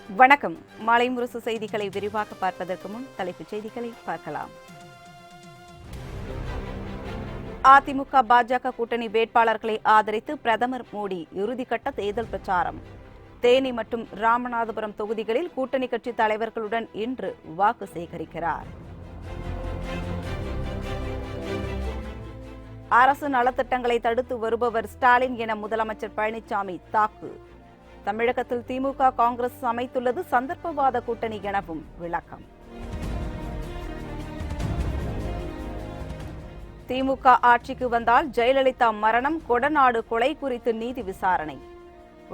வணக்கம். மாலை முரசு செய்திகளை விரிவாக பார்ப்பதற்கு முன் தலைப்புச் செய்திகளை பார்க்கலாம். அதிமுக பாஜக கூட்டணி வேட்பாளர்களை ஆதரித்து பிரதமர் மோடி இறுதிக்கட்ட தேர்தல் பிரச்சாரம். தேனி மற்றும் ராமநாதபுரம் தொகுதிகளில் கூட்டணி கட்சி தலைவர்களுடன் இன்று வாக்கு சேகரிக்கிறார். அரசு நலத்திட்டங்களை தடுத்து வருபவர் ஸ்டாலின் என முதலமைச்சர் பழனிசாமி தாக்கு. தமிழகத்தில் திமுக காங்கிரஸ் அமைத்துள்ளது சந்தர்ப்பவாத கூட்டணி எனவும் விளக்கம். திமுக ஆட்சிக்கு வந்தால் ஜெயலலிதா மரணம், கொடநாடு கொலை குறித்து நீதி விசாரணை.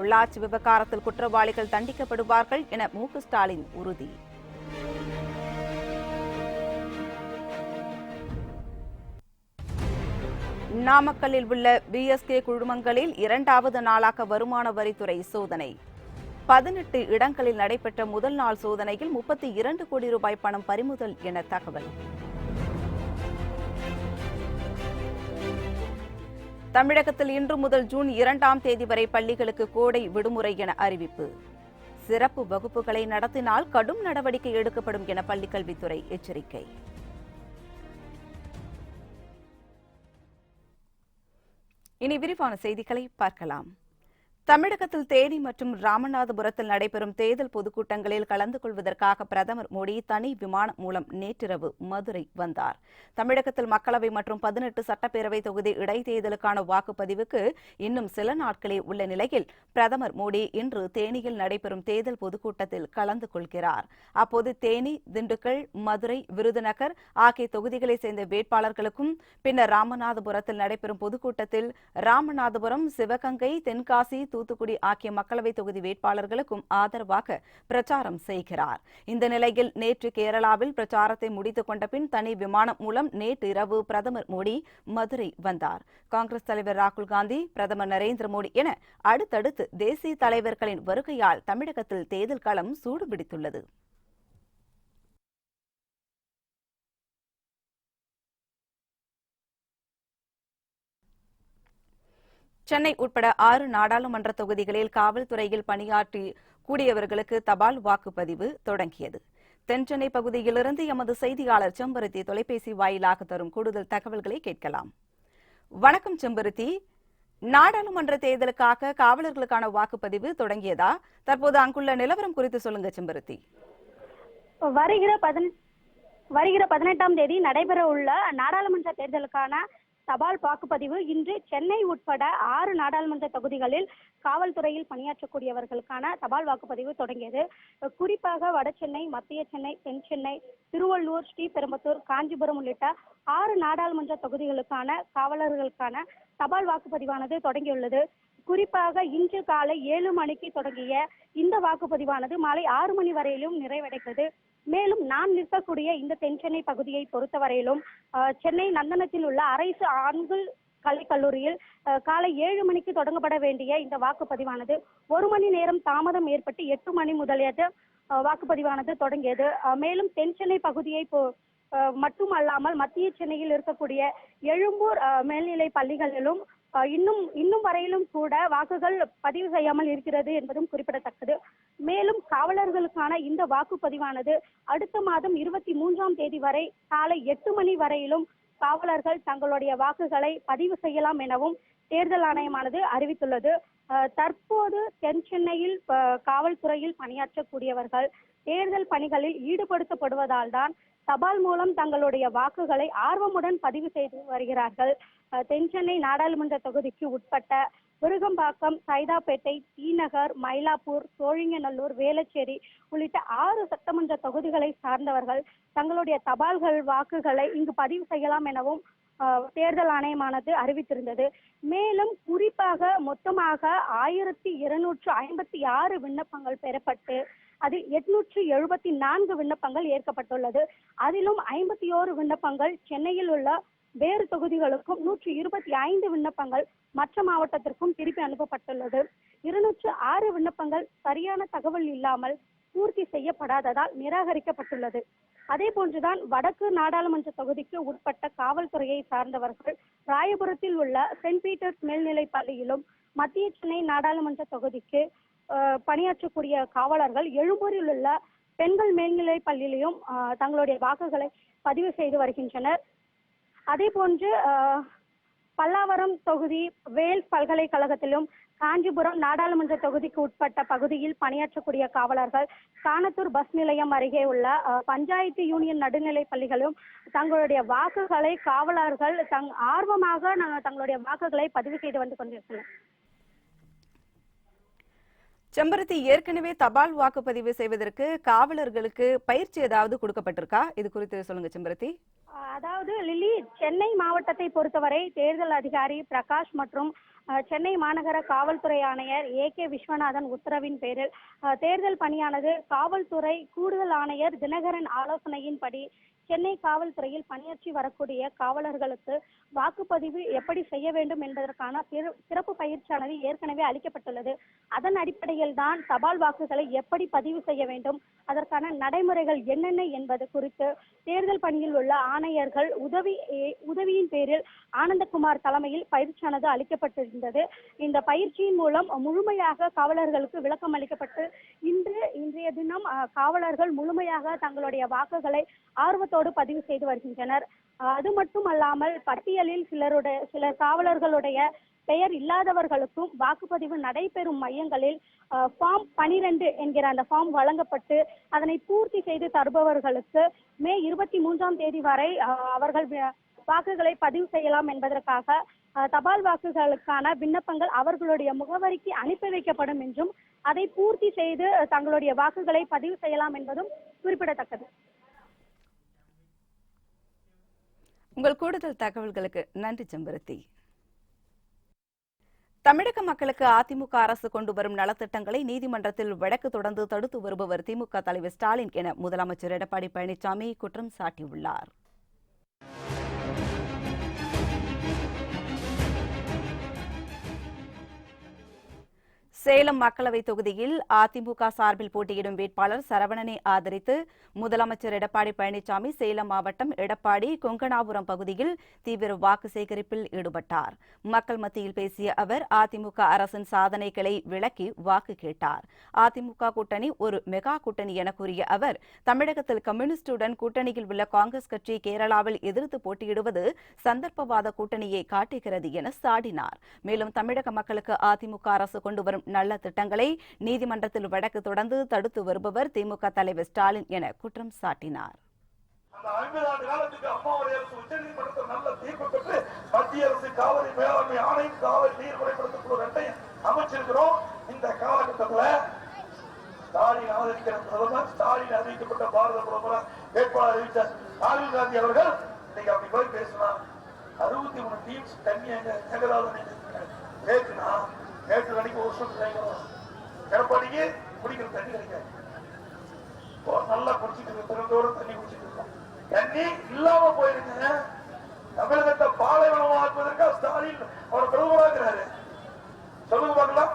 உள்ளாட்சி விவகாரத்தில் குற்றவாளிகள் தண்டிக்கப்படுவார்கள் என மு.க. ஸ்டாலின் உறுதி. நாமக்கல்லில் உள்ள பிஎஸ்கே குழுமங்களில் இரண்டாவது நாளாக வருமான வரித்துறை சோதனை. 18 இடங்களில் நடைபெற்ற முதல் நாள் சோதனையில் 32 கோடி ரூபாய் பணம் பறிமுதல் என தகவல். தமிழகத்தில் இன்று முதல் ஜூன் 2ஆம் தேதி வரை பள்ளிகளுக்கு கோடை விடுமுறை என அறிவிப்பு. சிறப்பு வகுப்புகளை நடத்தினால் கடும் நடவடிக்கை எடுக்கப்படும் என பள்ளிக்கல்வித்துறை எச்சரிக்கை. இனி விரிவான செய்திகளை பார்க்கலாம். தமிழகத்தில் தேனி மற்றும் ராமநாதபுரத்தில் நடைபெறும் தேர்தல் பொதுக்கூட்டங்களில் கலந்து கொள்வதற்காக பிரதமர் மோடி தனி விமானம் மூலம் நேற்றிரவு மதுரை வந்தார். தமிழகத்தில் மக்களவை மற்றும் 18 சட்டப்பேரவை தொகுதி இடைத்தேர்தலுக்கான வாக்குப்பதிவுக்கு இன்னும் சில நாட்களே உள்ள நிலையில் பிரதமர் மோடி இன்று தேனியில் நடைபெறும் தேர்தல் பொதுக்கூட்டத்தில் கலந்து கொள்கிறார். அப்போது தேனி, திண்டுக்கல், மதுரை, விருதுநகர் ஆகிய தொகுதிகளைச் சேர்ந்த வேட்பாளர்களுக்கும், பின்னர் ராமநாதபுரத்தில் நடைபெறும் பொதுக்கூட்டத்தில் ராமநாதபுரம், சிவகங்கை, தென்காசி, தூத்துக்குடி ஆகிய மக்களவை தொகுதி வேட்பாளர்களுக்கும் ஆதரவாக பிரச்சாரம் செய்கிறார். இந்த நிலையில் நேற்று கேரளாவில் பிரச்சாரத்தை முடித்துக் கொண்ட பின் தனி விமானம் மூலம் நேற்று இரவு பிரதமர் மோடி மதுரை வந்தார். காங்கிரஸ் தலைவர் ராகுல் காந்தி, பிரதமர் நரேந்திர மோடி என அடுத்தடுத்து தேசிய தலைவர்களின் வருகையால் தமிழகத்தில் தேர்தல் களம் சூடுபிடித்துள்ளது. சென்னை உட்பட 6 நாடாளுமன்ற தொகுதிகளில் காவல்துறையில் பணியாற்றி கூடியவர்களுக்கு தபால் வாக்குப்பதிவு தொடங்கியது. தென்சென்னை பகுதியிலிருந்து எமது செய்தியாளர் செம்பருத்தி தொலைபேசி வாயிலாக தரும் கூடுதல் தகவல்களை கேட்கலாம். வணக்கம் செம்பருத்தி. நாடாளுமன்ற தேர்தலுக்காக காவலர்களுக்கான வாக்குப்பதிவு தொடங்கியதா? தற்போது அங்குள்ள நிலவரம் குறித்து சொல்லுங்க செம்பருத்தி. வருகிற 18ஆம் தேதி நடைபெற உள்ள நாடாளுமன்ற தேர்தலுக்கான தபால் வாக்குப்பதிவு இன்று சென்னை உட்பட 6 நாடாளுமன்ற தொகுதிகளில் காவல்துறையில் பணியாற்றக்கூடியவர்களுக்கான தபால் வாக்குப்பதிவு தொடங்கியது. குறிப்பாக வடசென்னை, மத்திய சென்னை, தென் சென்னை, திருவள்ளூர், ஸ்ரீபெரும்புதூர், காஞ்சிபுரம் உள்ளிட்ட 6 நாடாளுமன்ற தொகுதிகளுக்கான காவலர்களுக்கான தபால் வாக்குப்பதிவானது தொடங்கியுள்ளது. குறிப்பாக இன்று காலை 7 மணிக்கு தொடங்கிய இந்த வாக்குப்பதிவானது மாலை 6 மணி வரையிலும் நிறைவடைகிறது. மேலும் நான் நிற்கக்கூடிய இந்த தென்சென்னை பகுதியை பொறுத்தவரையிலும் சென்னை நந்தனத்தில் உள்ள அரசு ஆண்கள் கலைக்கல்லூரியில் காலை 7 மணிக்கு தொடங்கப்பட வேண்டிய இந்த வாக்குப்பதிவானது 1 மணி நேரம் தாமதம் ஏற்பட்டு 8 மணி முதலியது வாக்குப்பதிவானது தொடங்கியது. மேலும் தென்சென்னை பகுதியை மட்டுமல்லாமல் மத்திய சென்னையில் இருக்கக்கூடிய எழும்பூர் மேல்நிலை பள்ளிகளிலும் இன்னும் வரையிலும் கூட வாக்குகள் பதிவு செய்யாமல் இருக்கிறது என்பதும் குறிப்பிடத்தக்கது. மேலும் காவலர்களுக்கான இந்த வாக்குப்பதிவானது அடுத்த மாதம் 23ஆம் தேதி வரை காலை 8 மணி வரையிலும் காவலர்கள் தங்களுடைய வாக்குகளை பதிவு செய்யலாம் எனவும் தேர்தல் ஆணையமானது அறிவித்துள்ளது. தற்போது தென் சென்னையில் காவல்துறையில் பணியாற்றக்கூடியவர்கள் தேர்தல் பணிகளில் ஈடுபடுத்தப்படுவதால் தான் தபால் மூலம் தங்களுடைய வாக்குகளை ஆர்வமுடன் பதிவு செய்து வருகிறார்கள். தென்சென்னை நாடாளுமன்ற தொகுதிக்கு உட்பட்ட விருகம்பாக்கம், சைதாப்பேட்டை, தீநகர், மயிலாப்பூர், சோழிங்கநல்லூர், வேளச்சேரி உள்ளிட்ட 6 சட்டமன்ற தொகுதிகளை சார்ந்தவர்கள் தங்களுடைய தபால்கள் வாக்குகளை இங்கு பதிவு செய்யலாம் எனவும் தேர்தல் ஆணையமானது அறிவித்திருந்தது. மேலும் குறிப்பாக மொத்தமாக 1256 விண்ணப்பங்கள் பெறப்பட்டு அதில் 874 விண்ணப்பங்கள் ஏற்கப்பட்டுள்ளது. அதிலும் 51 விண்ணப்பங்கள் சென்னையில் உள்ள வேறு தொகுதிகளுக்கும் 125 விண்ணப்பங்கள் மற்ற மாவட்டத்திற்கும் திருப்பி அனுப்பப்பட்டுள்ளது. 206 விண்ணப்பங்கள் சரியான தகவல் இல்லாமல் பூர்த்தி செய்யப்படாததால் நிராகரிக்கப்பட்டுள்ளது. அதே போன்றுதான் வடக்கு நாடாளுமன்ற தொகுதிக்கு உட்பட்ட காவல்துறையை சார்ந்தவர்கள் ராயபுரத்தில் உள்ள சென்ட் பீட்டர்ஸ் மேல்நிலை பள்ளியிலும், மத்திய சென்னை நாடாளுமன்ற தொகுதிக்கு பணியாற்றக்கூடிய காவலர்கள் எழும்பூரில் உள்ள பெண்கள் மேல்நிலை பள்ளியிலையும் தங்களுடைய வாக்குகளை பதிவு செய்து வருகின்றனர். அதே போன்று பல்லாவரம் தொகுதி வேல்ஸ் பல்கலைக்கழகத்திலும் காஞ்சிபுரம் நாடாளுமன்ற தொகுதிக்கு உட்பட்ட பகுதியில் பணியாற்றக்கூடிய காவலர்கள் கானத்தூர் பஸ் நிலையம் அருகே உள்ள பஞ்சாயத்து யூனியன் நடுநிலை பள்ளிகளும் தங்களுடைய வாக்குகளை காவலர்கள் ஆர்வமாக தங்களுடைய வாக்குகளை பதிவு செய்து வந்து கொண்டிருக்கிறனர். செம்பருத்தி, ஏற்கனவே தபால் வாக்குப்பதிவு செய்வதற்கு காவலர்களுக்கு பயிற்சி ஏதாவது கொடுக்கப்பட்டிருக்கா? இது குறித்து சொல்லுங்க செம்பருத்தி. அதாவது லில்லி, சென்னை மாவட்டத்தை பொறுத்தவரை தேர்தல் அதிகாரி பிரகாஷ் மற்றும் சென்னை மாநகர காவல்துறை ஆணையர் AK விஸ்வநாதன் உத்தரவின் பேரில் தேர்தல் பணியானது காவல்துறை கூடுதல் ஆணையர் தினகரன் ஆலோசனையின்படி சென்னை காவல்துறையில் பணியாற்றி வரக்கூடிய காவலர்களுக்கு வாக்குப்பதிவு எப்படி செய்ய வேண்டும் என்பதற்கான சிறப்பு பயிற்சியானது ஏற்கனவே அளிக்கப்பட்டுள்ளது. அதன் அடிப்படையில் தான் தபால் வாக்குகளை எப்படி பதிவு செய்ய வேண்டும், அதற்கான நடைமுறைகள் என்னென்ன என்பது குறித்து தேர்தல் பணியில் உள்ள ஆணையர்கள் உதவியின் பேரில் ஆனந்தகுமார் தலைமையில் பயிற்சியானது அளிக்கப்பட்டிருந்தது. இந்த பயிற்சியின் மூலம் முழுமையாக காவலர்களுக்கு விளக்கம் அளிக்கப்பட்டு இன்றைய தினம் காவலர்கள் முழுமையாக தங்களுடைய வாக்குகளை ஆர்வத்தோடு பதிவு செய்து வருகின்றனர். அது மட்டுமல்லாமல் பட்டியலில் சில காவலர்களுடைய பெயர் இல்லாதவர்களுக்கும் வாக்குப்பதிவு நடைபெறும் மையங்களில் ஃபார்ம் 12 என்கிற அந்த ஃபார்ம் வழங்கப்பட்டு அதனை பூர்த்தி செய்து தருபவர்களுக்கு மே 23ஆம் தேதி வரை அவர்கள் வாக்குகளை பதிவு செய்யலாம் என்பதற்காக தபால் வாக்குகளுக்கான விண்ணப்பங்கள் அவர்களுடைய முகவரிக்கு அனுப்பி வைக்கப்படும் என்றும் அதை பூர்த்தி செய்து தங்களுடைய வாக்குகளை பதிவு செய்யலாம் என்பதும் குறிப்பிடத்தக்கது. உங்கள் கூடுதல் தகவல்களுக்கு நன்றி செம்பருத்தி. தமிழக மக்களுக்கு அதிமுக அரசு கொண்டு வரும் நலத்திட்டங்களை நீதிமன்றத்தில் வழக்கு தொடர்ந்து தடுத்து வருபவர் திமுக தலைவர் ஸ்டாலின் என முதலமைச்சர் எடப்பாடி பழனிசாமி குற்றம் சாட்டியுள்ளார். சேலம் மக்களவை தொகுதியில் அதிமுக சார்பில் போட்டியிடும் வேட்பாளர் சரவணனை ஆதரித்து முதலமைச்சர் எடப்பாடி பழனிசாமி சேலம் மாவட்டம் எடப்பாடி கொங்கனாபுரம் பகுதியில் தீவிர வாக்கு சேகரிப்பில் ஈடுபட்டார். மக்கள் மத்தியில் பேசிய அவர் அதிமுக அரசின் சாதனைகளை விளக்கி வாக்கு கேட்டார். அதிமுக கூட்டணி ஒரு மெகா கூட்டணி என கூறிய அவர் தமிழகத்தில் கம்யூனிஸ்டுடன் கூட்டணியில் உள்ள காங்கிரஸ் கட்சி கேரளாவில் எதிர்த்து போட்டியிடுவது சந்தர்ப்பவாத கூட்டணியை காட்டுகிறது என சாடினார். மேலும் தமிழக மக்களுக்கு அதிமுக அரசு கொண்டு வரும் நல்ல திட்டங்களை நீதிமன்றத்தில் வழக்கு தொடர்ந்து தடுத்து வருபவர் திமுக தலைவர் ஸ்டாலின் என குற்றம் சாட்டினார். மத்திய அரசு காவிரி மேலாண்மை ஆணையம் காவிரி நீர் முறைப்படுத்தக்கூடிய அமைச்சிருக்கிறோம். இந்த காலகட்டத்தில் ஸ்டாலின் ஆதரிக்கிற பிரதமர், ஸ்டாலின் அறிவிக்கப்பட்ட பாரத பிரதமர் வேட்பாளர் அறிவித்த ராகுல் காந்தி அவர்கள் இன்னைக்கு அப்படி போய் பேசினா 63 டீம்ஸ் தண்ணி கேட்குனா நேற்று அன்னைக்கு ஒரு வருஷம் எடப்பாடிக்கு குடிக்கிற தண்ணி கிடைக்காது. நல்லா குடிச்சிட்டு திறந்தோடு தண்ணி குடிச்சிட்டு இருக்கோம். தண்ணி இல்லாம போயிருங்க. தமிழகத்தை பாலைவனமாக்குவதற்காக ஸ்டாலின் அவர் பிரதமராகிறாரு. சொல்லுங்க பார்க்கலாம்.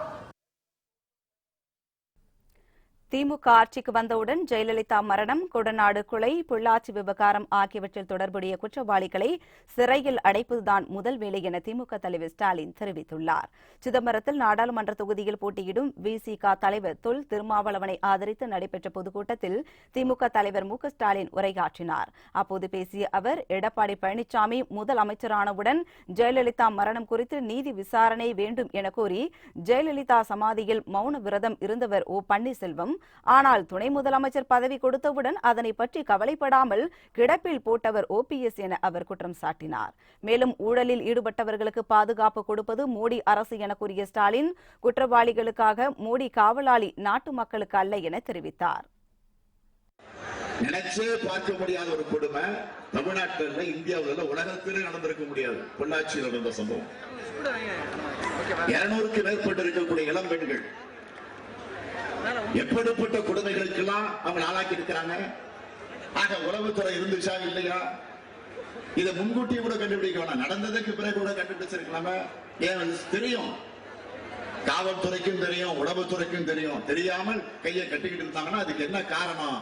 திமுக ஆட்சிக்கு வந்தவுடன் ஜெயலலிதா மரணம், கொடநாடு கொலை, பொள்ளாச்சி விவகாரம் ஆகியவற்றில் தொடர்புடைய குற்றவாளிகளை சிறையில் அடைப்பதுதான் முதல் வேலை என திமுக தலைவர் ஸ்டாலின் தெரிவித்துள்ளார். சிதம்பரத்தில் நாடாளுமன்ற தொகுதியில் போட்டியிடும் விசிக தலைவர் தொல் திருமாவளவனை ஆதரித்து நடைபெற்ற பொதுக்கூட்டத்தில் திமுக தலைவர் மு க ஸ்டாலின் உரையாற்றினார். அப்போது பேசிய அவர் எடப்பாடி பழனிசாமி முதல் அமைச்சரானவுடன் ஜெயலலிதா மரணம் குறித்து நீதி விசாரணை வேண்டும் என கோரி ஜெயலலிதா சமாதியில் மௌன விரதம் இருந்தவர் ஓ பன்னீர்செல்வம். ஆனால் துணை முதலமைச்சர் பதவி கொடுத்தவுடன் அதனை பற்றி கவலைப்படாமல் கிடப்பில் போட்டவர் OPS என அவர் குற்றம் சாட்டினார். மேலும் ஊழலில் ஈடுபட்டவர்களுக்கு பாதுகாப்பு கொடுப்பது மோடி அரசு என கூறிய ஸ்டாலின் குற்றவாளிகளுக்காக மோடி காவலாளி, நாட்டு மக்களுக்கு அல்ல என தெரிவித்தார். நினைச்சே பார்க்க முடியாத ஒரு கொடுமை தமிழ்நாட்டில், இந்தியாவில், உலகத்திலே நடந்திருக்க முடியாது. பொள்ளாச்சியில் நடந்த சம்பவம் 200க்கு மேற்பட்டு இருக்கக்கூடிய இளம் பெண்கள் எப்படிப்பட்ட கொடுமைகளுக்கெல்லாம் அவங்க ஆளாக்கி இருக்கிறாங்க. ஆக உளவுத்துறை இருந்துச்சா இல்லையா? இதை முன்கூட்டியே கூட கண்டுபிடிக்க வேணாம், நடந்ததுக்கு பிறகு கூட கண்டுபிடிச்சிருக்கலாம. ஏன் தெரியும், காவல்துறைக்கும் தெரியும், உளவுத்துறைக்கும் தெரியும். தெரியாமல் கையை கட்டிக்கிட்டு இருந்தாங்கன்னா அதுக்கு என்ன காரணம்?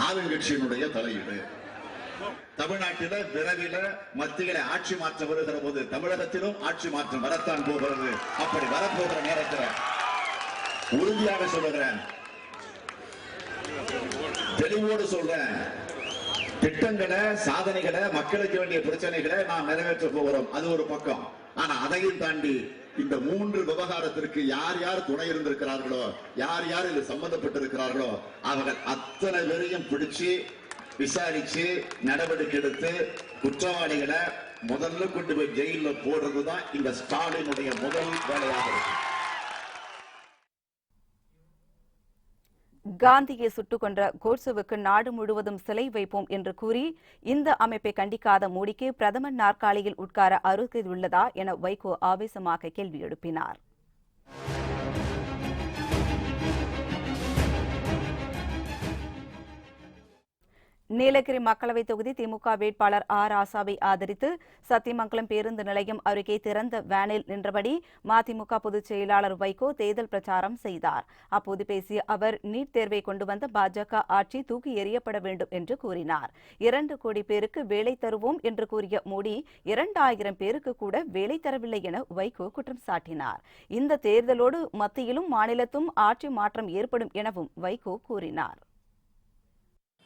ஆளுங்கட்சியினுடைய தலையீடு. தமிழ்நாட்டில விரைவில் மத்தியில ஆட்சி மாற்றம் வருகிற போது தமிழகத்திலும் ஆட்சி மாற்றம் வரத்தான் போகிறது. அப்படி வரப்போகிற நேரத்தில் உறுதியாக சொல்லுகிறேன், தெளிவோடு சொல்றேன். திட்டங்களை, சாதனைகளை, மக்களுக்கு வேண்டிய பிரச்சனைகளை நாம் நிறைவேற்ற போகிறோம். அது ஒரு பக்கம். ஆனா அதையும் தாண்டி இந்த 3 விவகாரத்திற்கு யார் யார் துணை இருந்திருக்கிறார்களோ, யார் யார் இது சம்பந்தப்பட்டிருக்கிறார்களோ அவர்கள் அத்தனை பேரையும் பிடிச்சு விசாரிச்சு நடவடிக்கை எடுத்து குற்றவாளிகளை முதல்ல கொண்டு போய் ஜெயில போடுறதுதான் இந்த ஸ்டாலினுடைய முதல் வேலையாக இருக்கு. காந்தியை சுட்டுக் கொன்ற கோட்சேவுக்கு நாடு முழுவதும் சிலை வைப்போம் என்று கூறி இந்த அமைப்பை கண்டிக்காத மோடிக்கு பிரதமர் நாற்காலியில் உட்கார அருகதையுள்ளதா என வைகோ ஆவேசமாக கேள்வி எழுப்பினார். நீலகிரி மக்களவைத் தொகுதி திமுக வேட்பாளர் ஆர் ஆசாவை ஆதரித்து சத்தியமங்கலம் பேருந்து நிலையம் அருகே திறந்த வேனில் நின்றபடி மதிமுக பொதுச் செயலாளர் வைகோ தேர்தல் பிரச்சாரம் செய்தார். அப்போது பேசிய அவர் நீட் தேர்வை கொண்டு வந்த பாஜக ஆட்சி தூக்கி எறியப்பட வேண்டும் என்று கூறினார். 2 கோடி பேருக்கு வேலை தருவோம் என்று கூறிய மோடி 2000 பேருக்கு கூட வேலை தரவில்லை என வைகோ குற்றம் சாட்டினார். இந்த தேர்தலோடு மத்தியிலும் மாநிலத்தும் ஆட்சி மாற்றம் ஏற்படும் எனவும் வைகோ கூறினார்.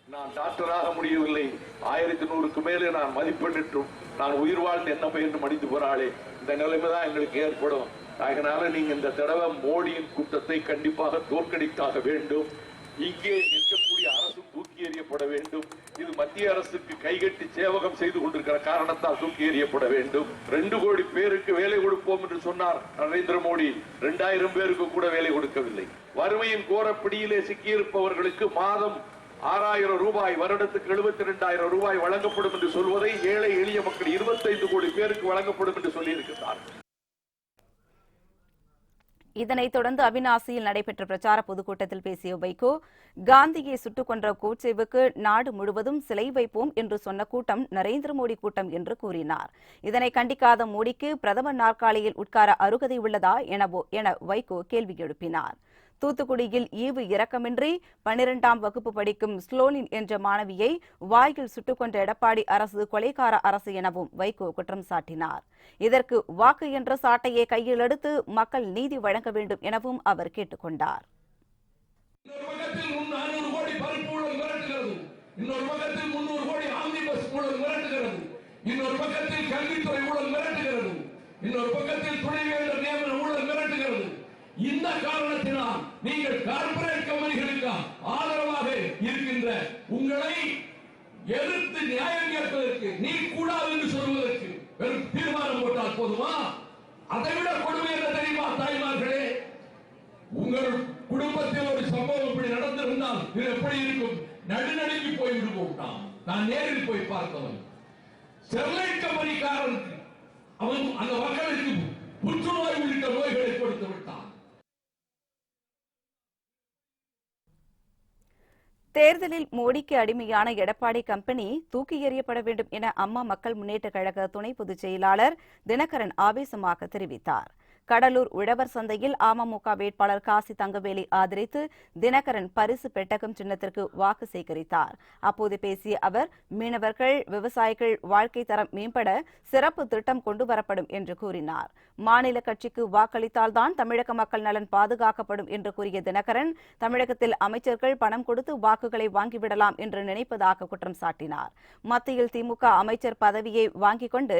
நான் டாக்டராக முடியவில்லை, 1100க்கு மேலே நான் மதிப்பெண்ணிட்டும் நான் உயிர் வாழ்ந்து என்ன பயின்று மடிந்து போறாளே, இந்த நிலைமைதான் எங்களுக்கு ஏற்படும். அதனால நீங்க இந்த தடவை மோடியின் கூட்டத்தை கண்டிப்பாக தோற்கடித்தாக வேண்டும். இங்கே இருக்கக்கூடிய அரசு தூக்கி எறியப்பட வேண்டும். இது மத்திய அரசுக்கு கைகட்டி சேவகம் செய்து கொண்டிருக்கிற காரணத்தால் தூக்கி எறியப்பட வேண்டும். 2 கோடி பேருக்கு வேலை கொடுப்போம் என்று சொன்னார் நரேந்திர மோடி. 2000 பேருக்கு கூட வேலை கொடுக்கவில்லை. வறுமையின் கோரப்பிடியிலே சிக்கியிருப்பவர்களுக்கு மாதம் 6000 ரூபாய், வருடத்துக்கு 72,000 ரூபாய் வழங்கப்படும் என்று சொல்வதை ஏழை எளிய மக்கள் 25 கோடி பேருக்கு வழங்கப்படும் என்று சொல்லியிருக்கிறார். இதனைத் தொடர்ந்து அவிநாசியில் நடைபெற்ற பிரச்சார பொதுக்கூட்டத்தில் பேசிய வைகோ, காந்தியை சுட்டுக் கொன்ற கோட்சேவுக்கு நாடு முழுவதும் சிலை வைப்போம் என்று சொன்ன கூட்டம் நரேந்திர மோடி கூட்டம் என்று கூறினார். இதனை கண்டிக்காத மோடிக்கு பிரதமர் நாற்காலியில் உட்கார அருகதை உள்ளதா என வைகோ கேள்வி எழுப்பினார். தூத்துக்குடியில் ஈவு இரக்கமின்றி 12ஆம் வகுப்பு படிக்கும் ஸ்லோலின் என்ற மாணவியை வாயில் சுட்டுக் கொண்ட எடப்பாடி அரசு கொலைகார அரசு எனவும் வைகோ குற்றம் சாட்டினார். இதற்கு வாக்கு என்ற சாட்டையை கையில் எடுத்து மக்கள் நீதி வழங்க வேண்டும் எனவும் அவர் கேட்டுக் கொண்டார். இந்த காரணத்தினால் நீங்கள் கார்ப்பரேட் கம்பெனிகளுக்கு ஆதரவாக இருக்கின்ற உங்களை எதிர்த்து நியாயம் கேட்பதற்கு நீ கூடாது என்று சொல்வதற்கு வெறும் தீர்மானம் போட்டால் போதுமா? அதைவிட கொடுமை என்ன தெரியுமா தாய்மார்களே? உங்கள் குடும்பத்தில் ஒரு சம்பவம் இப்படி நடந்திருந்தால் இது எப்படி இருக்கும்? நடுநடுங்கி போய்விடுவோம். நான் நேரில் போய் பார்த்தவன் ஸ்டெர்லைட் கம்பெனிக்காரனுக்கு அவன் அந்த மக்களுக்கு புற்றுநோய் உள்ளிட்ட நோய்களை கொடுத்து விட்டான். தேர்தலில் மோடிக்கு அடிமையான எடப்பாடி கம்பெனி தூக்கி எறியப்பட வேண்டும் என அம்மா மக்கள் முன்னேற்றக் கழக துணை பொதுச் செயலாளர் தினகரன் ஆவேசமாக தெரிவித்தார். கடலூர் உழவர் சந்தையில் அமமுக வேட்பாளர் காசி தங்கவேலை ஆதரித்து தினகரன் பரிசு பெட்டகம் சின்னத்திற்கு வாக்கு சேகரித்தார். அப்போது பேசிய அவர், மீனவர்கள், விவசாயிகள் வாழ்க்கை தரம் மேம்பட சிறப்பு திட்டம் கொண்டுவரப்படும் என்று கூறினார். மாநில கட்சிக்கு வாக்களித்தால்தான் தமிழக மக்கள் நலன் பாதுகாக்கப்படும் என்று கூறிய தினகரன், தமிழகத்தில் அமைச்சர்கள் பணம் கொடுத்து வாக்குகளை வாங்கிவிடலாம் என்று நினைப்பதாக குற்றம் சாட்டினார். மத்தியில் திமுக அமைச்சர் பதவியை வாங்கிக் கொண்டு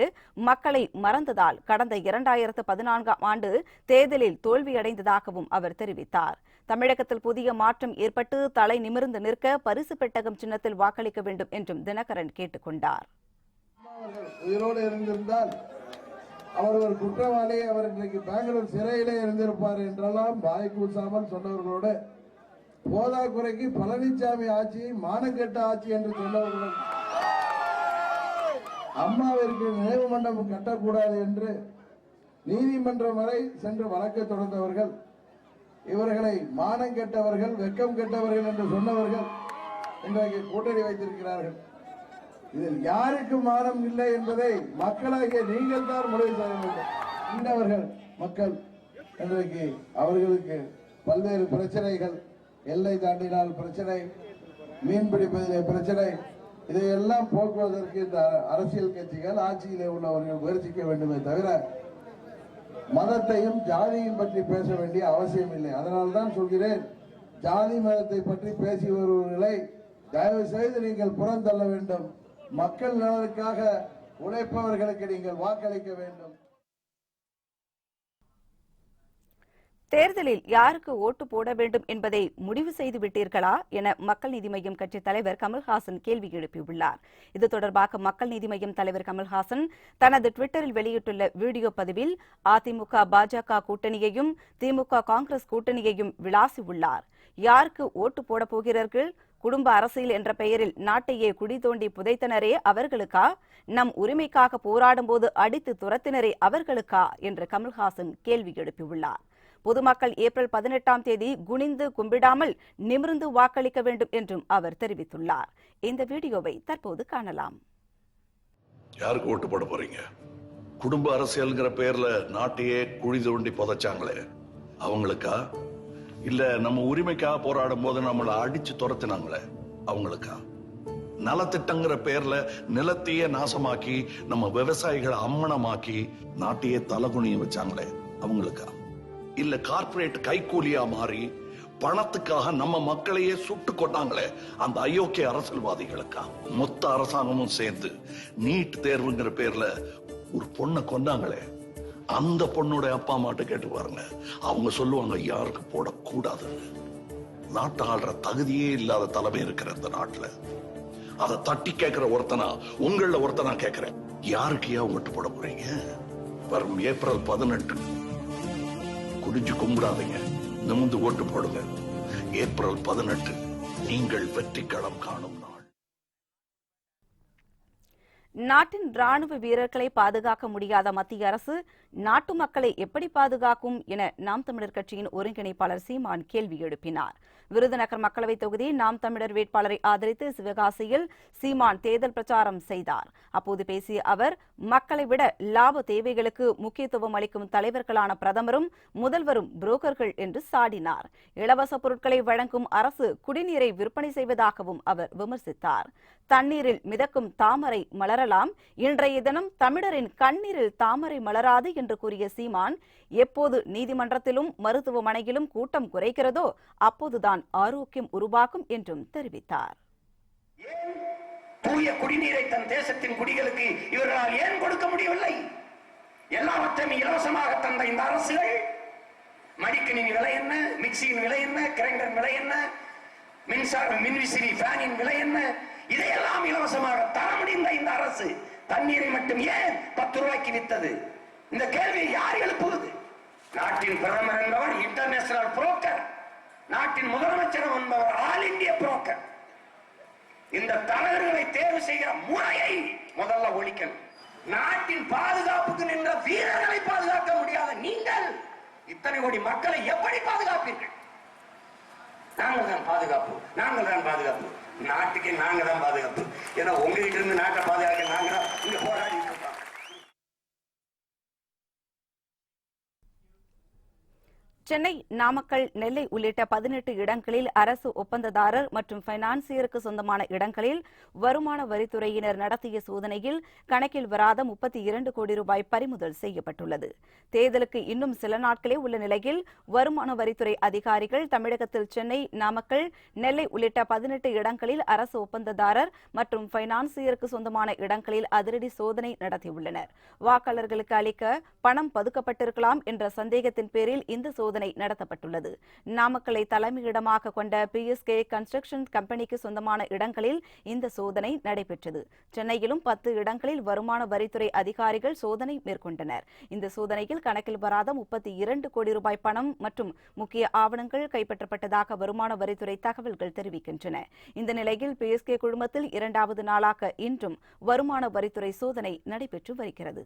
மக்களை மறந்ததால் கடந்த 2014ஆம் ஆண்டு தேர்தலில் தோல்வியடைந்ததாகவும் அவர் தெரிவித்தார். தமிழகத்தில் புதிய மாற்றம் ஏற்பட்டு தலை நிமிர்ந்து நிற்க பரிசு பெட்டகம் சின்னத்தில் வாக்களிக்க வேண்டும் என்றும் தினகரன் கேட்டுக் கொண்டார். உயிரோடு இருந்திருந்தால் அவர் ஒரு குற்றவாளி, அவர் இன்றைக்கு பெங்களூர் சிறையிலே இருந்திருப்பார் என்றெல்லாம் வாய் கூசாமல் சொன்னவர்களோடு, போதாக்குறைக்கு பழனிசாமி ஆட்சி மானக்கெட்ட ஆட்சி என்று சொன்னவர்களும், அம்மாவிற்கு நினைவு மண்டபம் கட்டக்கூடாது என்று நீதிமன்றம் வரை சென்று வழக்கு தொடர்ந்தவர்கள், இவர்களை மானம் கெட்டவர்கள், வெக்கம் கெட்டவர்கள் என்று சொன்னவர்கள் இன்றைக்கு கூட்டணி வைத்திருக்கிறார்கள். இதில் யாருக்கு மானம் இல்லை என்பதை மக்களாகிய நீங்கள் தான் முடிவு செய்ய வேண்டும். இன்னவர்கள் மக்கள் இன்றைக்கு அவர்களுக்கு பல்வேறு பிரச்சனைகள், எல்லை தாண்டினால் பிரச்சனை, மீன்பிடிப்பதிலே பிரச்சனை, இதையெல்லாம் போக்குவதற்கு இந்த அரசியல் கட்சிகள், ஆட்சியிலே உள்ளவர்கள் முயற்சிக்க வேண்டுமே தவிர மதத்தையும் ஜாதியையும் பற்றி பேச வேண்டிய அவசியம் இல்லை. அதனால்தான் சொல்கிறேன், ஜாதி மதத்தை பற்றி பேசி வருபவர்களை தயவு செய்து நீங்கள் புறந்தள்ள வேண்டும். மக்கள் நலனுக்காக உழைப்பவர்களுக்கு நீங்கள் வாக்களிக்க வேண்டும். தேர்தலில் யாருக்கு ஓட்டு போட வேண்டும் என்பதை முடிவு செய்து விட்டீர்களா என மக்கள் நீதி மய்யம் கட்சி தலைவர் கமல்ஹாசன் கேள்வி எழுப்பியுள்ளார். இது தொடர்பாக மக்கள் நீதி மய்யம் தலைவர் கமல்ஹாசன் தனது ட்விட்டரில் வெளியிட்டுள்ள வீடியோ பதிவில் அதிமுக பாஜக கூட்டணியையும் திமுக காங்கிரஸ் கூட்டணியையும் விளாசியுள்ளார். யாருக்கு ஓட்டு போட போகிறார்கள்? குடும்ப அரசியல் என்ற பெயரில் நாட்டையே குடி தோண்டி புதைத்தனரே அவர்களுக்கா? நம் உரிமைக்காக போராடும் போது அடித்து துரத்தினரே அவர்களுக்கா என்று கமல்ஹாசன் கேள்வி எழுப்பியுள்ளார். பொதுமக்கள் ஏப்ரல் 18ஆம் தேதி குனிந்து கும்பிடாமல் நிமிர்ந்து வாக்களிக்க வேண்டும் என்றும் அவர் தெரிவித்துள்ளார். இந்த வீடியோவை தற்போது காணலாம். யாருக்கு ஓட்டு போட போறீங்க? குடும்ப அரசியல்ங்கிற பேர்ல நாட்டையே குழி தோண்டி புதைச்சாங்களே அவங்களுக்கா? இல்ல நம்ம உரிமைக்காக போராடும் போது நம்மளை அடிச்சு துரத்தினாங்களே அவங்களுக்கா? நலத்திட்டங்கிற பேர்ல நிலத்தையே நாசமாக்கி நம்ம விவசாயிகளை அம்மனமாக்கி நாட்டையே தலகுனிய வச்சாங்களே அவங்களுக்கா? இல்ல கார்ப்பரேட் கைக்கூலியா மாறி பணத்துக்காக நம்ம மக்களையே சுட்டு கொண்டாங்களே அந்த அயோக்கிய அரசியல்வாதிகளுக்கா? மொத்த அரசாங்கமும் சேர்ந்து நீட் தேர்வுங்கிற பேர்ல ஒரு பொண்ணை கொண்டாங்களே அந்த பொண்ணோட அப்பா அம்மாட்ட கேட்டு பாருங்க. அவங்க சொல்லுவாங்க யாருக்கு போடக்கூடாதுன்னு. நாட்டை ஆள்ற தகுதியே இல்லாத தலைமை இருக்கிற இந்த நாட்டுல அதை தட்டி கேட்கிற ஒருத்தனா உங்கள ஒருத்தனா கேட்கிறேன். யாருக்கு ஏன் ஓட்டு போட போறீங்க? வரும் ஏப்ரல் 18 குடிஞ்சு கும்பிடாதீங்க, நிமிர்ந்து ஓட்டு போடுங்க. ஏப்ரல் 18 நீங்கள் வெற்றி களம் காணும் நாள். நாட்டின் ராணுவ வீரர்களை பாதுகாக்க முடியாத மத்திய அரசு நாட்டு மக்களை எப்படி பாதுகாக்கும் என நாம் தமிழர் கட்சியின் ஒருங்கிணைப்பாளர் சீமான் கேள்வி எழுப்பினார். விருதுநகர் மக்களவைத் தொகுதி நாம் தமிழர் வேட்பாளரை ஆதரித்து சிவகாசியில் சீமான் தேர்தல் பிரச்சாரம் செய்தார். அப்போது பேசிய அவர், மக்களை விட லாப தேவைகளுக்கு முக்கியத்துவம் அளிக்கும் தலைவர்களான பிரதமரும் முதல்வரும் புரோக்கர்கள் என்று சாடினார். இலவச பொருட்களை வழங்கும் அரசு குடிநீரை விற்பனை செய்வதாகவும் அவர் விமர்சித்தார். தண்ணீரில் மிதக்கும் தாமரை மலரலாம், இன்றைய தினம் தமிழரின் கண்ணீரில் தாமரை மலராது என்று கூறிய சீமான், எப்போது நீதிமன்றத்திலும் மருத்துவமனையிலும் கூட்டம் குறைக்கிறதோ அப்போதுதான் ஆரோக்கியம் உருவாகும் என்றும் தெரிவித்தார். தூய குடிநீரை தன் தேசத்தின் குடிகளுக்கு இவர்களால் ஏன் கொடுக்க முடியவில்லை? எல்லாவற்றையும் இலவசமாக தந்த இந்த அரசுகள் மடிக்கணினி விலை என்ன, மிக்சியின் விலை என்ன, கிரைண்டர் விலை என்ன, மின்விசிறி ஃபேனின் விலை என்ன, இதையெல்லாம் இலவசமாக தர முடிந்த இந்த அரசு தண்ணீரை மட்டும் ஏன் 10 ரூபாய்க்கு வித்தது? இந்த கேள்வியை யார் எழுப்புவது? நாட்டின் பிரதமர் என்பவர் இன்டர்நேஷனல் புரோக்கர், நாட்டின் முதலமைச்சர் என்பவர் ஆல் இந்திய புரோக்கர். இந்த தலைவர்களை தேர்வு செய்கிற முறையை முதல்ல ஒழிக்கணும். நாட்டின் பாதுகாப்புக்கு நின்ற வீரர்களை பாதுகாக்க முடியாத நீங்கள் இத்தனை கோடி மக்களை எப்படி பாதுகாப்பீர்கள்? நாங்கள் தான் பாதுகாப்பு, நாங்கள் தான் பாதுகாப்பு, நாட்டுக்கு நாங்க தான் பாதுகாப்பு. ஏன்னா உங்ககிட்ட இருந்து நாட்டை பாதுகாக்க நாங்க தான் இங்க போராடி இருக்கோம். சென்னை, நாமக்கல், நெல்லை உள்ளிட்ட 18 இடங்களில் அரசு ஒப்பந்ததாரர் மற்றும் பைனான்சியருக்கு சொந்தமான இடங்களில் வருமான வரித்துறையினர் நடத்திய சோதனையில் கணக்கில் வராத 32 கோடி ரூபாய் பறிமுதல் செய்யப்பட்டுள்ளது. தேர்தலுக்கு இன்னும் சில நாட்களே உள்ள நிலையில் வருமான வரித்துறை அதிகாரிகள் தமிழகத்தில் சென்னை, நாமக்கல், நெல்லை உள்ளிட்ட 18 இடங்களில் அரசு ஒப்பந்ததாரர் மற்றும் பைனான்சியருக்கு சொந்தமான இடங்களில் அதிரடி சோதனை நடத்தியுள்ளனர். வாக்காளர்களுக்கு அளிக்க பணம் பதுக்கப்பட்டிருக்கலாம் என்ற சந்தேகத்தின் பேரில் இந்த சோதனை நடத்தப்பட்டுள்ளது. நாமக்கலை தலைமையிடமாக கொண்ட பிஎஸ்கே கன்ஸ்ட்ரக்ஷன் கம்பெனிக்கு சொந்தமான இடங்களில் இந்த சோதனை நடைபெற்றது. சென்னையிலும் 10 இடங்களில் வருமான வரித்துறை அதிகாரிகள் சோதனை மேற்கொண்டனர். இந்த சோதனையில் கணக்கில் வராத 32 கோடி ரூபாய் பணம் மற்றும் முக்கிய ஆவணங்கள் கைப்பற்றப்பட்டதாக வருமான வரித்துறை தகவல்கள் தெரிவிக்கின்றன. இந்த நிலையில் பிஎஸ்கே குழுமத்தில் 2வது நாளாக இன்றும் வருமான வரித்துறை சோதனை நடைபெற்று வருகிறது.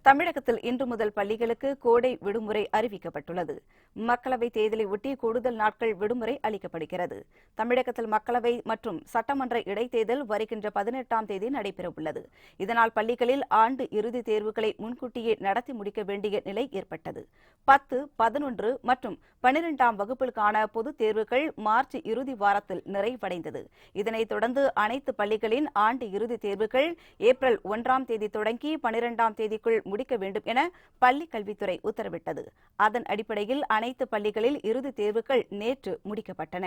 தமிழகத்தில் இன்று முதல் பள்ளிகளுக்கு கோடை விடுமுறை அறிவிக்கப்பட்டுள்ளது. மக்களவைத் தேர்தலை ஒட்டி கூடுதல் நாட்கள் விடுமுறை அளிக்கப்படுகிறது. தமிழகத்தில் மக்களவை மற்றும் சட்டமன்ற இடைத்தேர்தல் வருகின்ற 18ஆம் தேதி நடைபெறவுள்ளது. இதனால் பள்ளிகளில் ஆண்டு இறுதித் தேர்வுகளை முன்கூட்டியே நடத்தி முடிக்க வேண்டிய நிலை ஏற்பட்டது. 10, 11 மற்றும் 12ஆம் வகுப்பிற்கான பொதுத் தேர்வுகள் மார்ச் இறுதி வாரத்தில் நிறைவடைந்தது. இதனைத் தொடர்ந்து அனைத்து பள்ளிகளின் ஆண்டு இறுதித் தேர்வுகள் ஏப்ரல் 1ஆம் தேதி தொடங்கி 12ஆம் தேதிக்குள் முடிக்க வேண்டும் என பள்ளிக் கல்வித்துறை உத்தரவிட்டது. அதன் அடிப்படையில் அனைத்து பள்ளிகளில் இறுதித் தேர்வுகள் நேற்று முடிக்கப்பட்டன.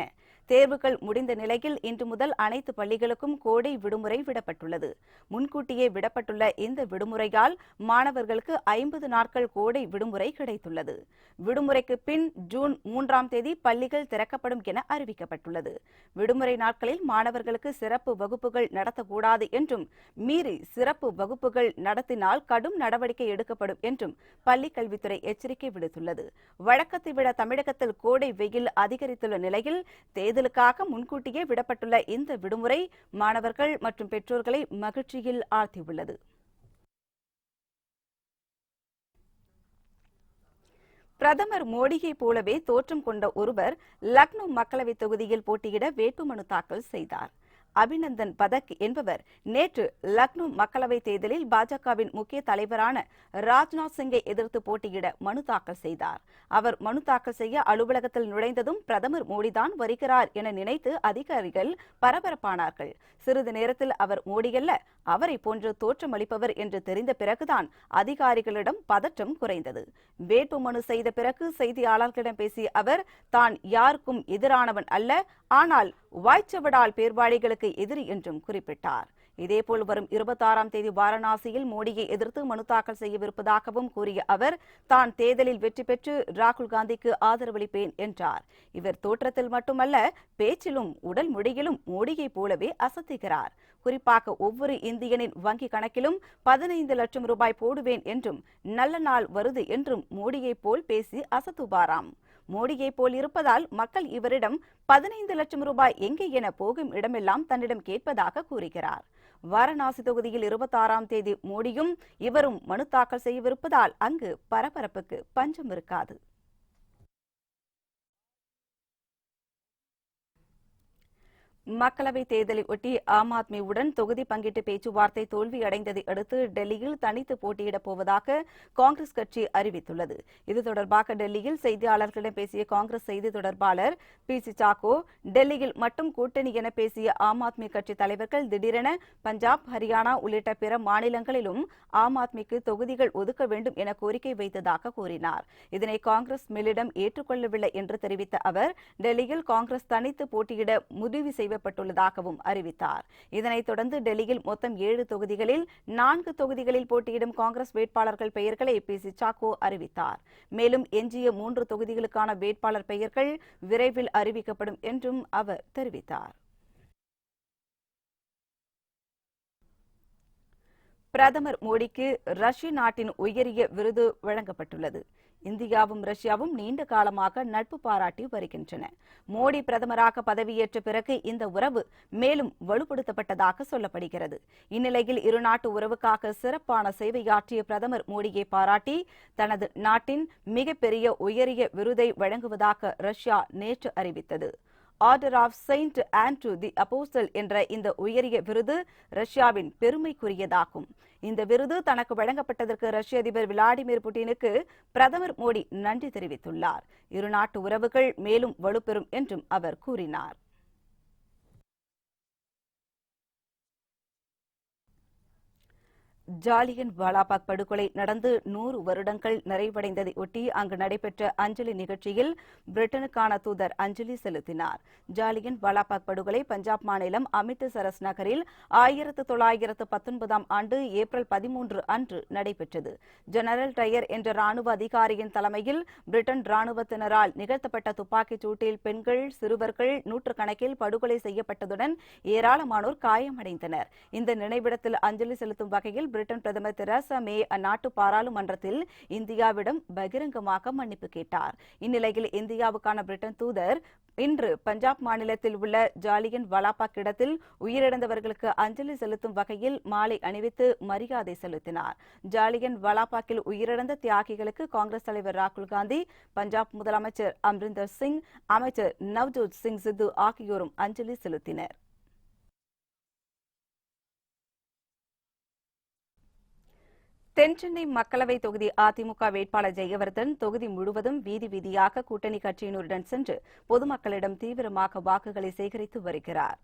தேர்வுகள் முடிந்த நிலையில் இன்று முதல் அனைத்து பள்ளிகளுக்கும் கோடை விடுமுறை விடப்பட்டுள்ளது. முன்கூட்டியே விடப்பட்டுள்ள இந்த விடுமுறையால் மாணவர்களுக்கு 50 நாட்கள் கோடை விடுமுறை கிடைத்துள்ளது. விடுமுறைக்கு பின் ஜூன் 3ஆம் தேதி பள்ளிகள் திறக்கப்படும் என அறிவிக்கப்பட்டுள்ளது. விடுமுறை நாட்களில் மாணவர்களுக்கு சிறப்பு வகுப்புகள் நடத்தக்கூடாது என்றும், மீறி சிறப்பு வகுப்புகள் நடத்தினால் கடும் நடவடிக்கை எடுக்கப்படும் என்றும் பள்ளிக் கல்வித்துறை எச்சரிக்கை விடுத்துள்ளது. வழக்கத்தை விட தமிழகத்தில் கோடை வெயில் அதிகரித்துள்ள நிலையில் தேர்தலுக்காக முன்கூட்டியே விடப்பட்டுள்ள இந்த விடுமுறை மாணவர்கள் மற்றும் பெற்றோர்களை மகிழ்ச்சியில் ஆழ்த்தியுள்ளது. பிரதமர் மோடியை போலவே தோற்றம் கொண்ட ஒருவர் லக்னோ மக்களவைத் தொகுதியில் போட்டியிட வேட்புமனு தாக்கல் செய்தார். அபிநந்தன் பதக் என்பவர் நேற்று லக்னோ மக்களவைத் தேர்தலில் பாஜகவின் முக்கிய தலைவரான ராஜ்நாத் சிங்கை எதிர்த்து போட்டியிட மனு தாக்கல் செய்தார். அவர் மனு தாக்கல் செய்ய அலுவலகத்தில் நுழைந்ததும் பிரதமர் மோடிதான் வருகிறார் என நினைத்து அதிகாரிகள் பரபரப்பானார்கள். சிறிது நேரத்தில் அவர் மோடியல்ல, அவரை போன்று தோற்றமளிப்பவர் என்று தெரிந்த பிறகுதான் அதிகாரிகளிடம் பதற்றம் குறைந்தது. வேட்புமனு செய்த பிறகு செய்தியாளர்களிடம் பேசிய அவர் தான் யாருக்கும் எதிரானவன் அல்ல, ஆனால் வாய்ச்சவடால் பேர்வாழிகளுக்கு எதிரி என்றும் குறிப்பிட்டார். இதேபோல் வரும் 26ஆம் தேதி வாரணாசியில் மோடியை எதிர்த்து மனு தாக்கல் செய்யவிருப்பதாகவும் கூறிய அவர் தான் தேர்தலில் வெற்றி பெற்று ராகுல் காந்திக்கு ஆதரவளிப்பேன் என்றார். இவர் தோற்றத்தில் மட்டுமல்ல, பேச்சிலும் உடல் மொழியிலும் மோடியை போலவே அசத்துகிறார். குறிப்பாக ஒவ்வொரு இந்தியனின் வங்கி கணக்கிலும் 15 லட்சம் ரூபாய் போடுவேன் என்றும், நல்ல நாள் வருது என்றும் மோடியை போல் பேசி அசத்துவாராம். மோடியை போல் இருப்பதால் மக்கள் இவரிடம் 15 லட்சம் ரூபாய் எங்கே என போகும் இடமெல்லாம் தன்னிடம் கேட்பதாக கூறுகிறார். வாரணாசி தொகுதியில் 26ஆம் தேதி மோடியும் இவரும் மனு தாக்கல் செய்யவிருப்பதால் அங்கு பரபரப்புக்கு பஞ்சம் இருக்காது. மக்களவைத் தேர்தலை ஒட்டி ஆம் ஆத்மியுடன் தொகுதி பங்கீட்டு பேச்சுவார்த்தை தோல்வியடைந்ததை அடுத்து டெல்லியில் தனித்து போட்டியிடப் போவதாக காங்கிரஸ் கட்சி அறிவித்துள்ளது. இது தொடர்பாக டெல்லியில் செய்தியாளர்களிடம் பேசிய காங்கிரஸ் செய்தி தொடர்பாளர் பி.சி. சாக்கோ, டெல்லியில் மட்டும் கூட்டணி என பேசிய ஆம் ஆத்மி கட்சி தலைவர்கள் திடீரென பஞ்சாப், ஹரியானா உள்ளிட்ட பிற மாநிலங்களிலும் ஆம் ஆத்மிக்கு தொகுதிகள் ஒதுக்க வேண்டும் என கோரிக்கை வைத்ததாக கூறினார். இதனை காங்கிரஸ் மேலிடம் ஏற்றுக்கொள்ளவில்லை என்று தெரிவித்த அவர், டெல்லியில் காங்கிரஸ் தனித்து போட்டியிட முடிவு செய்யப்பட்டுள்ளதாகவும் அறிவித்தார். இதனைத் தொடர்ந்து டெல்லியில் மொத்தம் 7 தொகுதிகளில் 4 தொகுதிகளில் போட்டியிடும் காங்கிரஸ் வேட்பாளர்கள் பெயர்களை பி.சி. சாக்கோ அறிவித்தார். மேலும் எஞ்சிய 3 தொகுதிகளுக்கான வேட்பாளர் பெயர்கள் விரைவில் அறிவிக்கப்படும் என்றும் அவர் தெரிவித்தார். பிரதமர் மோடிக்கு ரஷ்ய நாட்டின் உயரிய விருது வழங்கப்பட்டுள்ளது. இந்தியாவும் ரஷ்யாவும் நீண்ட காலமாக நட்பு பாராட்டி வருகின்றன. மோடி பிரதமராக பதவியேற்ற பிறகு இந்த உறவு மேலும் வலுப்படுத்தப்பட்டதாக சொல்லப்படுகிறது. இந்நிலையில் இருநாட்டு உறவுக்காக சிறப்பான சேவையாற்றிய பிரதமர் மோடியை பாராட்டி தனது நாட்டின் மிகப்பெரிய உயரிய விருதை வழங்குவதாக ரஷ்யா நேற்று அறிவித்தது. Order of saint Andrew the apostle என்ற இந்த உயரிய விருது ரஷ்யாவின் பெருமைக்குரியதாகும். இந்த விருது தனக்கு வழங்கப்பட்டதற்கு ரஷ்ய அதிபர் விளாடிமிர் புட்டினுக்கு பிரதமர் மோடி நன்றி தெரிவித்துள்ளார். இருநாட்டு உறவுகள் மேலும் வலுப்பெறும் என்றும் அவர் கூறினார். ஜாலியன் வாலாபாக் படுகொலை நடந்து 100 வருடங்கள் நிறைவடைந்ததை ஒட்டி அங்கு நடைபெற்ற அஞ்சலி நிகழ்ச்சியில் பிரிட்டனுக்கான தூதர் அஞ்சலி செலுத்தினார். ஜாலியன் வாலாபாக் படுகொலை பஞ்சாப் மாநிலம் அமிர்தசரஸ் நகரில் 1919ஆம் ஆண்டு ஏப்ரல் 13 அன்று நடைபெற்றது. ஜெனரல் டயர் என்ற ராணுவ அதிகாரியின் தலைமையில் பிரிட்டன் ராணுவத்தினரால் நிகழ்த்தப்பட்ட துப்பாக்கிச் சூட்டில் பெண்கள், சிறுவர்கள் நூற்றுக்கணக்கில் படுகொலை செய்யப்பட்டதுடன் ஏராளமானோர் காயமடைந்தனர். இந்த நினைவிடத்தில் அஞ்சலி செலுத்தும் வகையில் பிரிட்டன் பிரதமர் தெரசா மே அந்நாட்டு பாராளுமன்றத்தில் இந்தியாவிடம் பகிரங்கமாக மன்னிப்பு கேட்டார். இந்நிலையில் இந்தியாவுக்கான பிரிட்டன் தூதர் இன்று பஞ்சாப் மாநிலத்தில் உள்ள ஜாலியன் வாலாபாக் இடத்தில் உயிரிழந்தவர்களுக்கு அஞ்சலி செலுத்தும் வகையில் மாலை அணிவித்து மரியாதை செலுத்தினார். ஜாலியன் வாலாபாக்கில் உயிரிழந்த தியாகிகளுக்கு காங்கிரஸ் தலைவர் ராகுல் காந்தி, பஞ்சாப் முதலமைச்சர் அம்ரிந்தர் சிங், அமைச்சர் நவ்ஜோத் சிங் சித்து ஆகியோரும் அஞ்சலி செலுத்தினர். தென்சென்னை மக்களவை தொகுதி அதிமுக வேட்பாளர் ஜெயவர்தன் தொகுதி முழுவதும் வீதி வீதியாக கூட்டணி கட்சியினருடன் சென்று பொதுமக்களிடம் தீவிரமாக வாக்குகளை சேகரித்து வருகிறார்.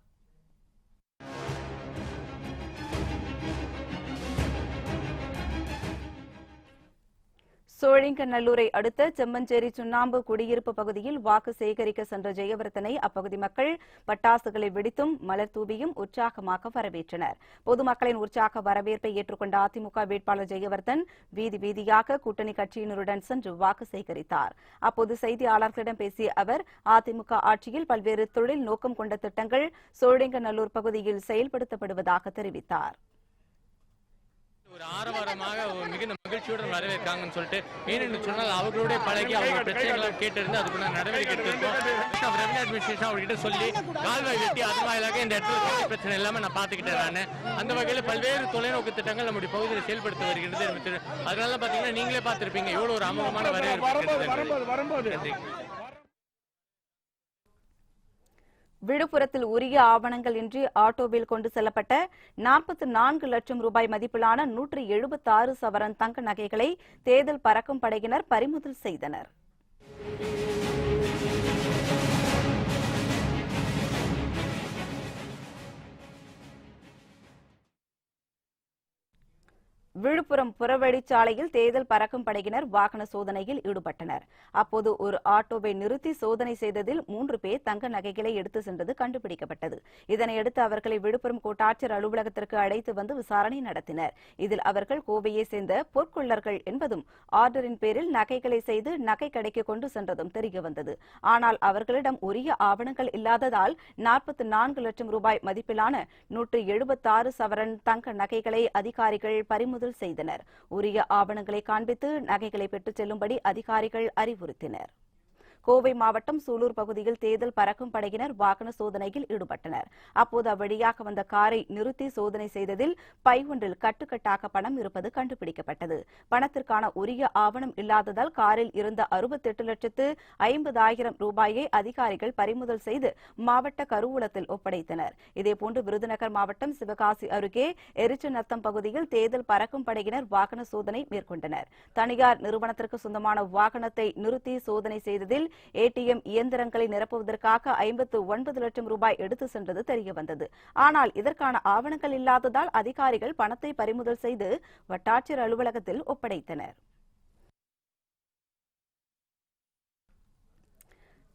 சோழிங்கநல்லூரை அடுத்த செம்மஞ்சேரி சுண்ணாம்பு குடியிருப்பு பகுதியில் வாக்கு சேகரிக்க சென்ற ஜெயவர்தனை அப்பகுதி மக்கள் பட்டாசுகளை வெடித்தும் மலர் தூவியும் உற்சாகமாக வரவேற்றனர். பொதுமக்களின் உற்சாக வரவேற்பை ஏற்றுக்கொண்ட அதிமுக வேட்பாளர் ஜெயவர்தன் வீதி வீதியாக கூட்டணி கட்சியினருடன் சென்று வாக்கு சேகரித்தார். அப்போது செய்தியாளர்களிடம் பேசிய அவர், அதிமுக ஆட்சியில் பல்வேறு தொழில் நோக்கம் கொண்ட திட்டங்கள் சோழிங்கநல்லூர் பகுதியில் செயல்படுத்தப்படுவதாக தெரிவித்தார். ஒரு ஆரவாரமாக மிகுந்த மகிழ்ச்சியுடன் வரவேற்காங்கன்னு சொல்லிட்டு, ஏனென்று சொன்னால் அவர்களுடைய பழகி அவங்க பிரச்சனைகளை கேட்டிருந்து அதுக்குள்ள நடவடிக்கை எடுத்திருக்கோம். ரெவன்யூ அட்மினிஸ்ட்ரேஷன் அவர்கிட்ட சொல்லி கால்வாய் வெட்டி அது வாயிலாக இந்த இடத்துல பிரச்சனை எல்லாமே நான் பார்த்துக்கிட்டேன். நான் அந்த வகையில் பல்வேறு தொலைநோக்கு திட்டங்கள் நம்முடைய பகுதியில் செயல்படுத்த வருகிறது. அதனால பாத்தீங்கன்னா நீங்களே பார்த்திருப்பீங்க எவ்வளவு ஒரு அமோகமான வரவேற்பு. விழுப்புரத்தில் உரிய ஆவணங்கள் இன்றி ஆட்டோவில் கொண்டு செல்லப்பட்ட 44 லட்சம் ரூபாய் மதிப்பிலான 176 சவரன் தங்க நகைகளை தேர்தல் பறக்கும் படையினர் பறிமுதல் செய்தனர். விழுப்புரம் புறவழிச்சாலையில் தேர்தல் பறக்கும் படையினர் வாகன சோதனையில் ஈடுபட்டனர். அப்போது ஒரு ஆட்டோவை நிறுத்தி சோதனை செய்ததில் 3 பேர் தங்க நகைகளை எடுத்து சென்றது கண்டுபிடிக்கப்பட்டது. இதனையடுத்து அவர்களை விழுப்புரம் கோட்டாட்சியர் அலுவலகத்திற்கு அழைத்து வந்து விசாரணை நடத்தினர். இதில் அவர்கள் கோவையை சேர்ந்த பொற்கொள்ளர்கள் என்பதும் ஆர்டரின் பேரில் நகைகளை செய்து நகை கடைக்கு கொண்டு சென்றதும் தெரியவந்தது. ஆனால் அவர்களிடம் உரிய ஆவணங்கள் இல்லாததால் 44 லட்சம் ரூபாய் மதிப்பிலான 176 சவரன் தங்க நகைகளை அதிகாரிகள் பறிமுதல் செய்தனர். உரிய ஆவணங்களை காண்பித்து நகைகளை பெற்றுச் செல்லும்படி அதிகாரிகள் அறிவுறுத்தினர். கோவை மாவட்டம் சூலூர் பகுதியில் தேர்தல் பறக்கும் படையினர் வாகன சோதனையில் ஈடுபட்டனர். அப்போது அவ்வழியாக வந்த காரை நிறுத்தி சோதனை செய்ததில் பை ஒன்றில் கட்டுக்கட்டாக பணம் இருப்பது கண்டுபிடிக்கப்பட்டது. பணத்திற்கான உரிய ஆவணம் இல்லாததால் காரில் இருந்த 68,50,000 ரூபாயை அதிகாரிகள் பறிமுதல் செய்து மாவட்ட கருவூலத்தில் ஒப்படைத்தனர். இதேபோன்று விருதுநகர் மாவட்டம் சிவகாசி அருகே எரிச்சநத்தம் பகுதியில் தேர்தல் பறக்கும் படையினர் வாகன சோதனை மேற்கொண்டனர். தனியார் நிறுவனத்திற்கு சொந்தமான வாகனத்தை நிறுத்தி சோதனை செய்ததில் ஏடிஎம் இயந்திரங்களை நிரப்புவதற்காக 59 லட்சம் ரூபாய் எடுத்து சென்றது தெரியவந்தது. ஆனால் இதற்கான ஆவணங்கள் இல்லாததால் அதிகாரிகள் பணத்தை பறிமுதல் செய்து வட்டாட்சியர் அலுவலகத்தில் ஒப்படைத்தனர்.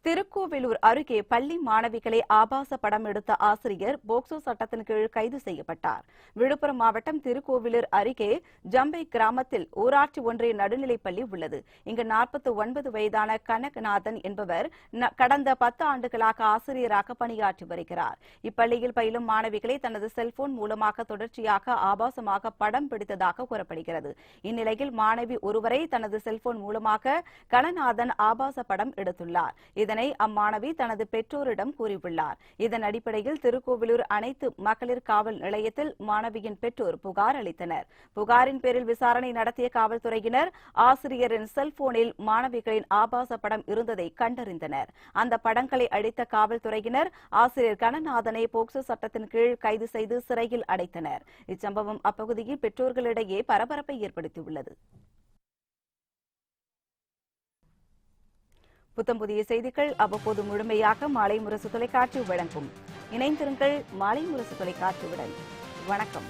திருக்கோவிலூர் அருகே பள்ளி மாணவிகளை ஆபாச படம் எடுத்த ஆசிரியர் போக்சோ சட்டத்தின் கீழ் கைது செய்யப்பட்டார். விழுப்புரம் மாவட்டம் திருக்கோவிலூர் அருகே ஜம்பை கிராமத்தில் ஊராட்சி ஒன்றிய நடுநிலைப்பள்ளி உள்ளது. இங்கு 49 வயதான கனகநாதன் என்பவர் கடந்த 10 ஆண்டுகளாக ஆசிரியராக பணியாற்றி வருகிறார். இப்பள்ளியில் பயிலும் மாணவிகளை தனது செல்போன் மூலமாக தொடர்ச்சியாக ஆபாசமாக படம் பிடித்ததாக கூறப்படுகிறது. இந்நிலையில் மாணவி ஒருவரை தனது செல்போன் மூலமாக கனநாதன் ஆபாச படம் எடுத்துள்ளார். இதனை அம்மாணவி தனது பெற்றோரிடம் கூறியுள்ளார். இதன் அடிப்படையில் திருக்கோவிலூர் அனைத்து மகளிர் காவல் நிலையத்தில் மாணவியின் பெற்றோர் புகார் அளித்தனர். புகாரின் பேரில் விசாரணை நடத்திய காவல்துறையினர் ஆசிரியரின் செல்போனில் மாணவிகளின் ஆபாச படம் இருந்ததை கண்டறிந்தனர். அந்த படங்களை அளித்த காவல்துறையினர் ஆசிரியர் கனநாதனை போக்சோ சட்டத்தின் கீழ் கைது செய்து சிறையில் அடைத்தனர். இச்சம்பவம் அப்பகுதியில் பெற்றோர்களிடையே பரபரப்பை ஏற்படுத்தியுள்ளது. புத்தம் புதிய செய்திகள் அவ்வப்போது முழுமையாக மாலை முரசு தொலைக்காட்சி வழங்கும். இணைந்திருங்கள் மாலை முரசு தொலைக்காட்சியுடன். வணக்கம்.